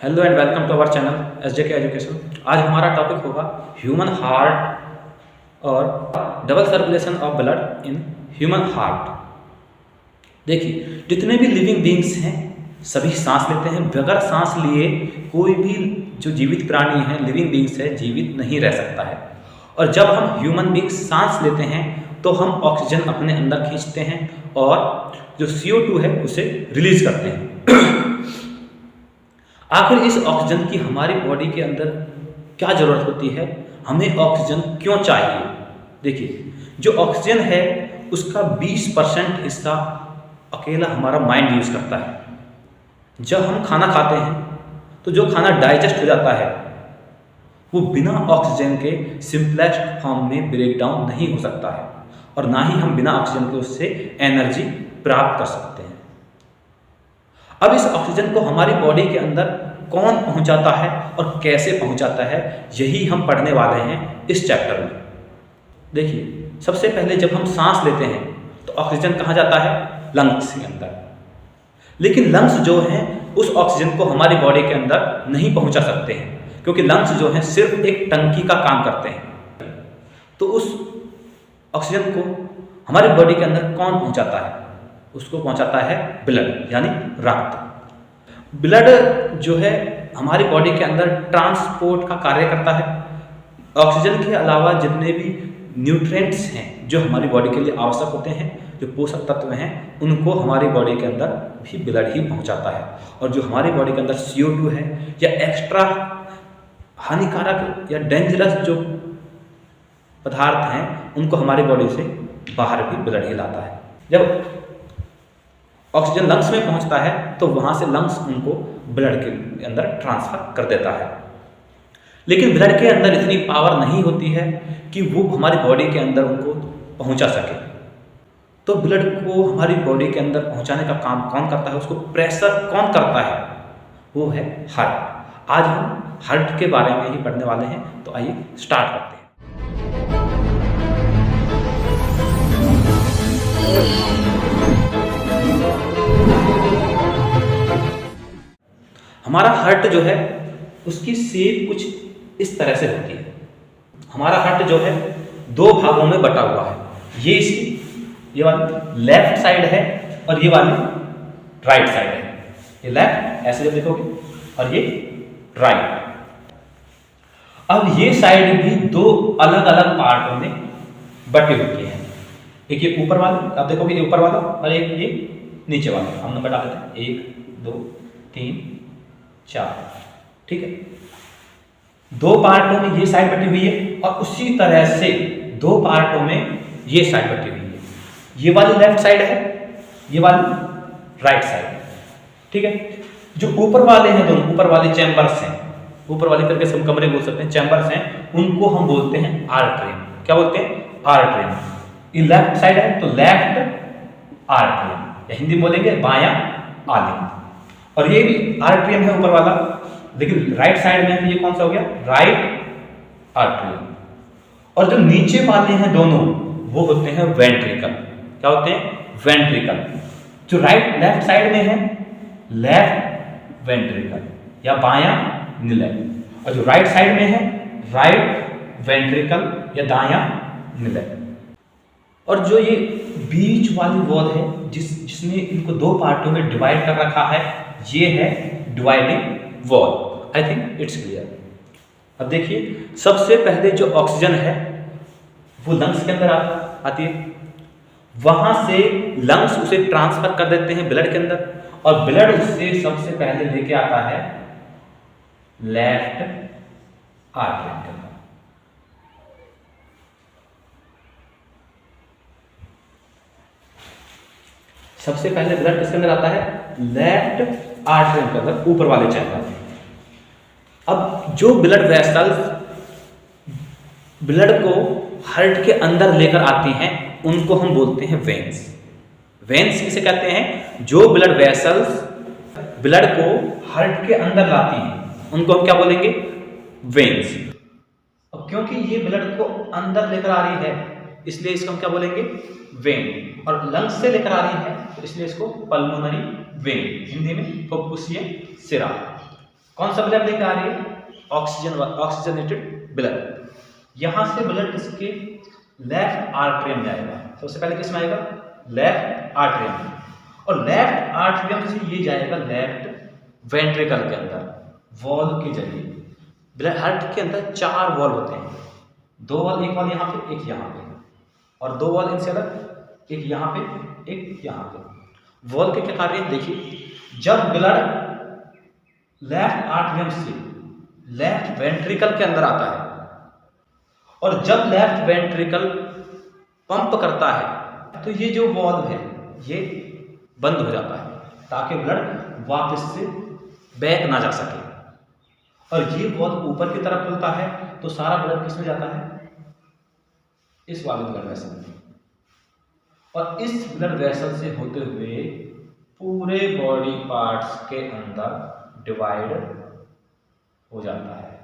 Hello and welcome to our channel SJK education. आज हमारा topic होगा ह्यूमन हार्ट और double circulation of blood in human heart. देखिए, जितने भी लिविंग बींग्स हैं सभी सांस लेते हैं। बगैर सांस लिए कोई भी जो जीवित प्राणी है, लिविंग बींग्स है, जीवित नहीं रह सकता है। और जब हम ह्यूमन बींग्स सांस लेते हैं तो हम ऑक्सीजन अपने अंदर खींचते हैं और जो CO2 है उसे रिलीज करते हैं। आखिर इस ऑक्सीजन की हमारी बॉडी के अंदर क्या ज़रूरत होती है, हमें ऑक्सीजन क्यों चाहिए? देखिए, जो ऑक्सीजन है उसका 20% हिस्सा अकेला हमारा माइंड यूज़ करता है। जब हम खाना खाते हैं तो जो खाना डाइजेस्ट हो जाता है वो बिना ऑक्सीजन के सिंपलेस्ट फॉर्म में ब्रेक डाउन नहीं हो सकता है, और ना ही हम बिना ऑक्सीजन के उससे एनर्जी प्राप्त कर सकते हैं। अब इस ऑक्सीजन को हमारी बॉडी के अंदर कौन पहुंचाता है और कैसे पहुंचाता है, यही हम पढ़ने वाले हैं इस चैप्टर में। देखिए, सबसे पहले जब हम सांस लेते हैं तो ऑक्सीजन कहाँ जाता है? लंग्स के अंदर। लेकिन लंग्स जो हैं उस ऑक्सीजन को हमारी बॉडी के अंदर नहीं पहुंचा सकते हैं, क्योंकि लंग्स जो हैं सिर्फ एक टंकी का काम करते हैं। तो उस ऑक्सीजन को हमारी बॉडी के अंदर कौन पहुंचाता है? उसको पहुंचाता है ब्लड, यानी रक्त। ब्लड जो है हमारी बॉडी के अंदर ट्रांसपोर्ट का कार्य करता है। ऑक्सीजन के अलावा जितने भी न्यूट्रिएंट्स हैं जो हमारी बॉडी के लिए आवश्यक होते हैं, जो पोषक तत्व हैं, उनको हमारी बॉडी के अंदर भी ब्लड ही पहुंचाता है। और जो हमारी बॉडी के अंदर CO2 है या एक्स्ट्रा हानिकारक या डेंजरस जो पदार्थ हैं, उनको हमारी बॉडी से बाहर भी ब्लड ही लाता है। जब ऑक्सीजन लंग्स में पहुंचता है तो वहां से लंग्स उनको ब्लड के अंदर ट्रांसफर कर देता है। लेकिन ब्लड के अंदर इतनी पावर नहीं होती है कि वो हमारी बॉडी के अंदर उनको पहुंचा सके। तो ब्लड को हमारी बॉडी के अंदर पहुंचाने का काम कौन करता है, उसको प्रेशर कौन करता है? वो है हार्ट। आज हम हार्ट के बारे में ही पढ़ने वाले हैं, तो आइए स्टार्ट करते हैं। हमारा हार्ट जो है उसकी शेप कुछ इस तरह से होती है। हमारा हार्ट जो है दो भागों में बटा हुआ है। ये वाली लेफ्ट साइड है और ये वाली राइट साइड है। ये लेफ्ट ऐसे जब देखोगे और ये राइट। अब ये साइड भी दो अलग अलग पार्टों में बटी हुई है। एक ये ऊपर वाला, आप देखोगे ये ऊपर वाला, और एक ये नीचे वाला। हम नंबर डाल देते हैं 1 2 3 4। ठीक है, दो पार्टों में ये साइड बटी हुई है और उसी तरह से दो पार्टों में ये साइड बटी हुई है। ये वाली लेफ्ट साइड है, ये वाली राइट साइड है। ठीक है, जो ऊपर वाले हैं, दोनों ऊपर वाले चैम्बर्स हैं, ऊपर वाले करके सब कमरे बोल सकते हैं, चैम्बर्स हैं, उनको हम बोलते हैं आर्टरियम। क्या बोलते हैं? आर्टरियम। ये लेफ्ट साइड है तो लेफ्ट आर्टरियम, या हिंदी बोलेंगे बायां आलिंग। और ये भी आर्टरियम है ऊपर वाला, लेकिन राइट साइड में है, ये कौन सा हो गया? Right atrium. और जो नीचे वाले हैं दोनों, वो होते हैं वेंट्रिकल। क्या होते हैं? वेंट्रिकल। जो लेफ्ट साइड में है, लेफ्ट वेंट्रिकल या बायां निलय, और जो राइट साइड में है, राइट वेंट्रिकल या दायां निलय। और जो ये बीच वाली वॉल है जिसने इनको दो पार्टों में डिवाइड कर रखा है, ये है dividing wall. I think it's clear. अब देखिए, सबसे पहले जो ऑक्सीजन है वो लंग्स के अंदर आती है। वहां से लंग्स उसे ट्रांसफर कर देते हैं ब्लड के अंदर, और ब्लड उससे सबसे पहले लेके आता है लेफ्ट आर्टरी के अंदर। सबसे पहले ब्लड किसके अंदर आता है? लेफ्ट आर्टरी के अंदर, ऊपर वाले चैम्बर में। अब जो ब्लड वेसल्स ब्लड को हार्ट के अंदर लेकर आती हैं, उनको हम बोलते हैं वेन्स। वेन्स किसे कहते हैं? जो ब्लड वेसल्स ब्लड को हार्ट के अंदर लाती हैं, उनको हम क्या बोलेंगे? वेन्स। अब क्योंकि ये ब्लड को अंदर लेकर आ रही है, इसलिए इसको हम क्या बोलेंगे? वेन। और लंग्स से लेकर आ रही है तो इसलिए इसको पल्मोनरी वेन, हिंदी में फुफ्फुसीय सिरा। कौन सा ब्लड लेकर आ रही है? Oxygenated blood. यहां से ब्लड किसके लेफ्ट आर्टरियम जाएगा। सबसे पहले किस में आएगा? Left atrium. और लेफ्ट आर्टरियम से ये जाएगा लेफ्ट वेंट्रिकल के अंदर वॉल्व के जरिए। ब्लड हार्ट के अंदर 4 वॉल्व होते हैं, 2 वॉल्व, एक वॉल्व यहाँ पे, एक यहाँ पे, और 2 वॉल्व इनसे अलग, एक यहाँ पे, एक यहाँ पे। वॉल्व के क्या कार्य हैं देखिए। जब ब्लड लेफ्ट आर्टरियम से लेफ्ट वेंट्रिकल के अंदर आता है और जब लेफ्ट वेंट्रिकल पंप करता है तो ये जो वॉल्व है ये बंद हो जाता है ताकि ब्लड वापस से बैक ना जा सके। और ये वॉल्व ऊपर की तरफ खुलता है तो सारा ब्लड किस में जाता है? इस वाले ब्लड वेसल में। और इस ब्लड वेसल से होते हुए पूरे बॉडी पार्ट्स के अंदर डिवाइड हो जाता है।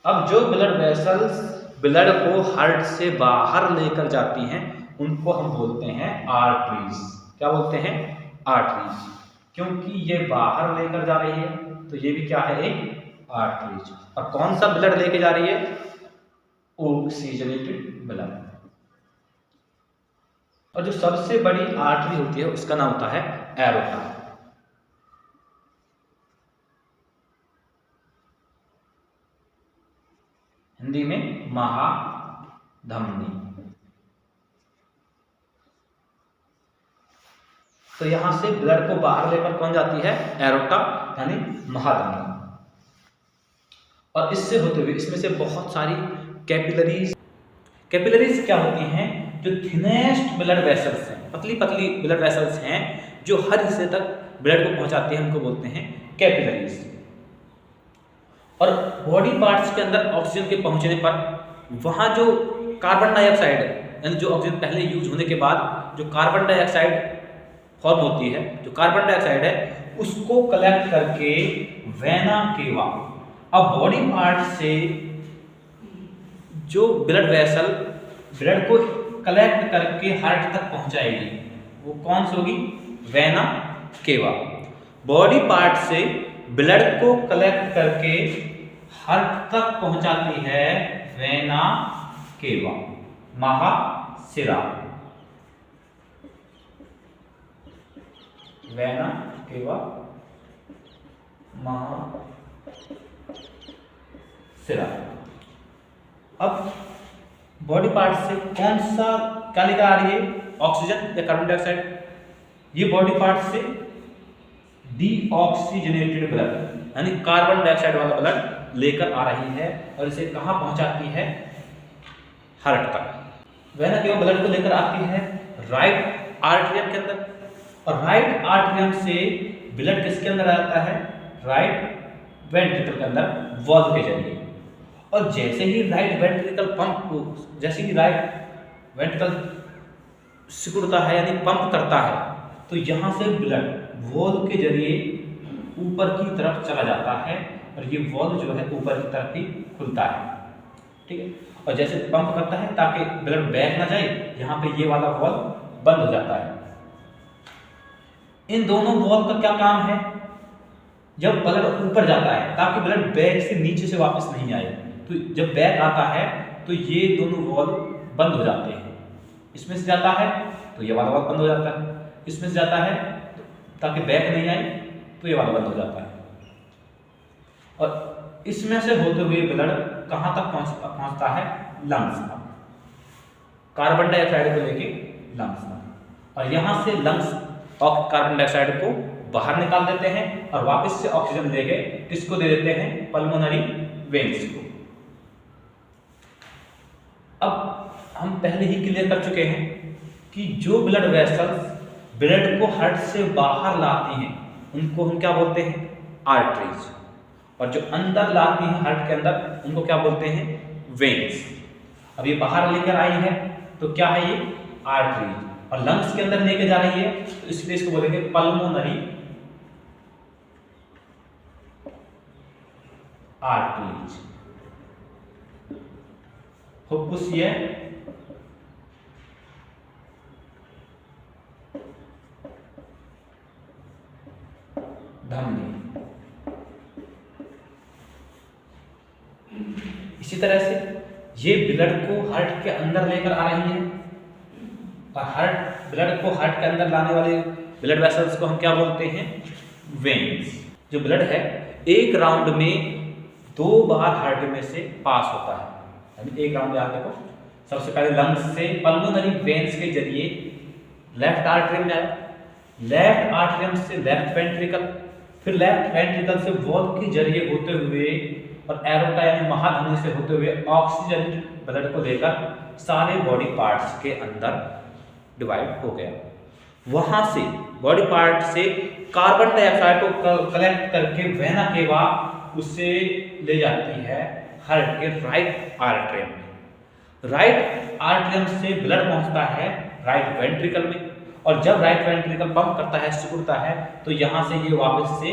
अब जो ब्लड वेसल्स ब्लड को हार्ट से बाहर लेकर जाती हैं उनको हम बोलते हैं आर्टरीज। क्या बोलते हैं? आर्टरीज। क्योंकि ये बाहर लेकर जा रही है तो ये भी क्या है? एक आर्टरीज। और कौन सा ब्लड लेके जा रही है? Oxygenated blood. और जो सबसे बड़ी आर्टरी होती है उसका नाम होता है एरोटा। हिंदी में महाधमनी। तो यहां से ब्लड को बाहर लेकर कौन जाती है? एरोटा यानी महाधमनी। और इससे होते हुए इसमें से बहुत सारी कैपिलरीज। कैपिलरीज क्या होती हैं? जो थिनेस्ट ब्लड वेसल्स हैं, पतली पतली ब्लड वेसल्स हैं जो हर हिस्से तक ब्लड को पहुंचाती हैं, उनको बोलते हैं कैपिलरीज। और बॉडी पार्ट्स के अंदर ऑक्सीजन के पहुंचने पर वहां जो कार्बन डाइऑक्साइड है, यानी जो ऑक्सीजन पहले यूज होने के बाद जो कार्बन डाइऑक्साइड फॉर्म होती है, जो कार्बन डाइऑक्साइड है उसको कलेक्ट करके वेना केवा। अब बॉडी पार्ट से जो ब्लड वेसल ब्लड को कलेक्ट करके हार्ट तक पहुंचाएगी वो कौन सी होगी? Vena cava. बॉडी पार्ट से ब्लड को कलेक्ट करके हार्ट तक पहुंचाती है वेना केवा, महाशिरा। Vena cava, महाशिरा। अब बॉडी पार्ट से कौन सा क्या लेकर आ रही है? ऑक्सीजन या कार्बन डाइऑक्साइड? ये बॉडी पार्ट से डीऑक्सीजनेटेड ब्लड यानी कार्बन डाइऑक्साइड वाला ब्लड लेकर आ रही है और इसे कहां पहुंचाती है? हार्ट तक। वेना केवा ब्लड को लेकर आती है राइट आर्टरियम के अंदर और राइट आर्टरियम से ब्लड किसके अंदर आता है? राइट वेंट्रिकल के अंदर वॉल्व के जरिए। और जैसे ही राइट वेंट्रिकल पंप को, जैसे ही राइट वेंट्रिकल सिकुड़ता है यानी पंप करता है तो यहाँ से ब्लड वॉल्व के जरिए ऊपर की तरफ चला जाता है और ये वॉल्व जो है ऊपर की तरफ ही खुलता है। ठीक है। और जैसे पंप करता है ताकि ब्लड बैक ना जाए, यहाँ पे ये वाला वॉल्व बंद हो जाता है। इन दोनों वॉल्व का क्या काम है? जब ब्लड ऊपर जाता है ताकि ब्लड बैक से नीचे से वापस नहीं आए, तो जब बैक आता है तो ये दोनों वॉल्व बंद हो जाते हैं। इसमें से जाता है तो ये वाला वॉल्व बंद हो जाता है, इसमें से जाता है ताकि बैक नहीं आए तो ये वाला बंद हो जाता है। और इसमें से होते हुए ब्लड कहां तक पहुंचता है? लंग्स तक। कार्बन डाइऑक्साइड को लेके लंग्स तक। और यहां से लंग्स और कार्बन डाइऑक्साइड को बाहर निकाल देते हैं और वापस से ऑक्सीजन लेके किसको दे देते हैं? पल्मोनरी वेन्स को। अब हम पहले ही क्लियर कर चुके हैं कि जो ब्लड वेसल्स ब्लड को हार्ट से बाहर लाती हैं उनको हम क्या बोलते हैं? आर्टरीज। और जो अंदर लाती हैं हार्ट के अंदर उनको क्या बोलते हैं? वेन्स। अब ये बाहर लेकर आई है तो क्या है? ये आर्टरीज। और लंग्स के अंदर लेके जा रही है तो इसलिए इसको बोलेंगे पल्मोनरी आर्टरीज। फुफ्फुस ये धमनी। तरह से ये ब्लड को हार्ट के अंदर लेकर आ रही है, और ब्लड को हार्ट के अंदर लाने वाले ब्लड वेसल्स को हम क्या बोलते हैं? वेन्स। जो ब्लड है एक राउंड में 2 बार हार्ट में से पास होता है, यानी एक राउंड में आप देखो, सबसे पहले लंग्स से पल्मोनरी वेन्स के जरिए लेफ्ट आर्टरियम में आया, लेफ्ट आर्टरियम से लेफ्ट वेंट्रिकल, फिर लेफ्ट वेंट्रिकल से वॉल्व के जरिए होते हुए और एरोटा यानी महाधमनी से होते हुए ऑक्सीजन ब्लड को लेकर सारे बॉडी पार्ट्स के अंदर डिवाइड हो गया। वहां से बॉडी पार्ट से कार्बन डाइऑक्साइड को कलेक्ट करके वेना केवा उससे ले जाती है हार्ट के राइट आर्टरियम में। राइट आर्टरियम से ब्लड पहुंचता है राइट वेंट्रिकल में, और जब राइट वेंट्रिकल पंप करता है, सिकुड़ता है, तो यहाँ से ये वापस से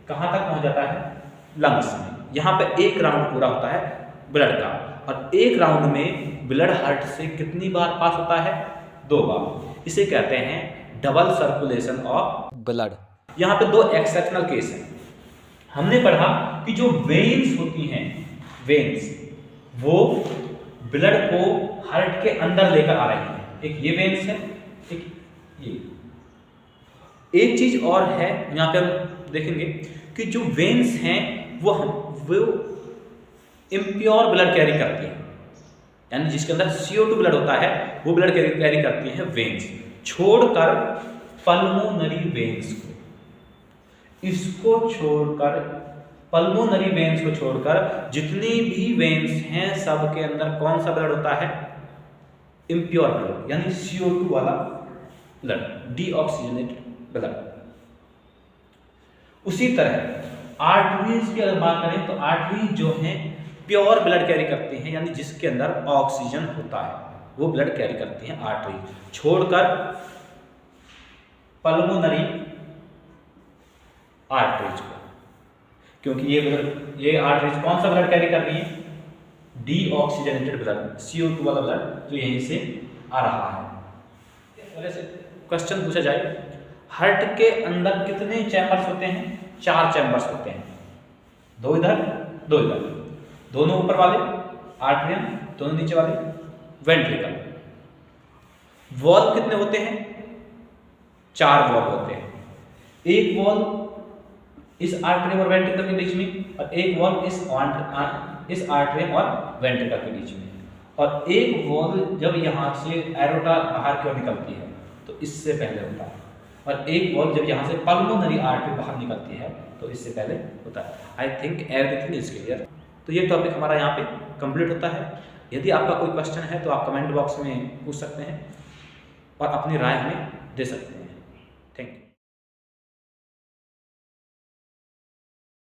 कहाँ तक पहुँच जाता है? लंग्स में। यहाँ पे एक राउंड पूरा होता है ब्लड का, और एक राउंड में ब्लड हार्ट से कितनी बार पास होता है? 2 बार। इसे कहते हैं डबल सर्कुलेशन ऑफ ब्लड। यहाँ पे 2 एक्सेप्शनल केस हैं। हमने पढ़ा कि जो वेन्स होती हैं, वेन्स वो ब्लड को हार्ट के अंदर लेकर आ रही है। एक ये वेन्स है, एक ये। एक चीज और है यहाँ पे हम देखेंगे कि जो वेन्स हैं वो इम्प्योर ब्लड कैरी करती हैं, यानी जिसके अंदर CO2 ब्लड होता है वो ब्लड कैरी करती है वेन्स, छोड़कर पल्मोनरी वेन्स को। इसको छोड़कर पल्मोनरी वेन्स को छोड़कर जितनी भी वेन्स हैं सब के अंदर कौन सा ब्लड होता है? इम्प्योर ब्लड, यानी CO2 वाला ब्लड, डीऑक्सीजनेटेड ब्लड। उसी तरह आर्टरीज की अगर बात करें तो आर्टरीज जो हैं प्योर ब्लड कैरी करती हैं, यानी जिसके अंदर ऑक्सीजन होता है वो ब्लड कैरी करती हैं आर्टरीज, छोड़कर पल्मोनरी आर्टरीज को। क्योंकि ये आर्टरीज कौन सा ब्लड कैरी कर रही है? डीऑक्सीजनेटेड ब्लड, CO2 वाला ब्लड जो यहीं से आ रहा है। वैसे क्वेश्चन पूछा जाए, हार्ट के अंदर कितने चैम्बर्स होते हैं? 4 चैम्बर्स होते हैं, 2 इधर 2 इधर, दोनों ऊपर वाले आर्टरियम, दोनों नीचे वाले वेंट्रिकल। वॉल्व कितने होते हैं? 4 वॉल्व होते हैं। एक वॉल्व इस आर्टरियम और वेंट्रिकल के बीच में, और एक वॉल्व इस आर्टरियम और वेंट्रिकल के बीच में, और एक वॉल्व जब यहाँ से एरोटा बाहर की ओर निकलती है तो इससे पहले होता है, और एक वॉल्व जब यहाँ से पल्मोनरी आर्टरी बाहर निकलती है तो इससे पहले होता है। I think everything is clear. तो ये टॉपिक हमारा यहाँ पे कंप्लीट होता है। यदि आपका कोई क्वेश्चन है तो आप कमेंट बॉक्स में पूछ सकते हैं और अपनी राय हमें दे सकते हैं। Thank you.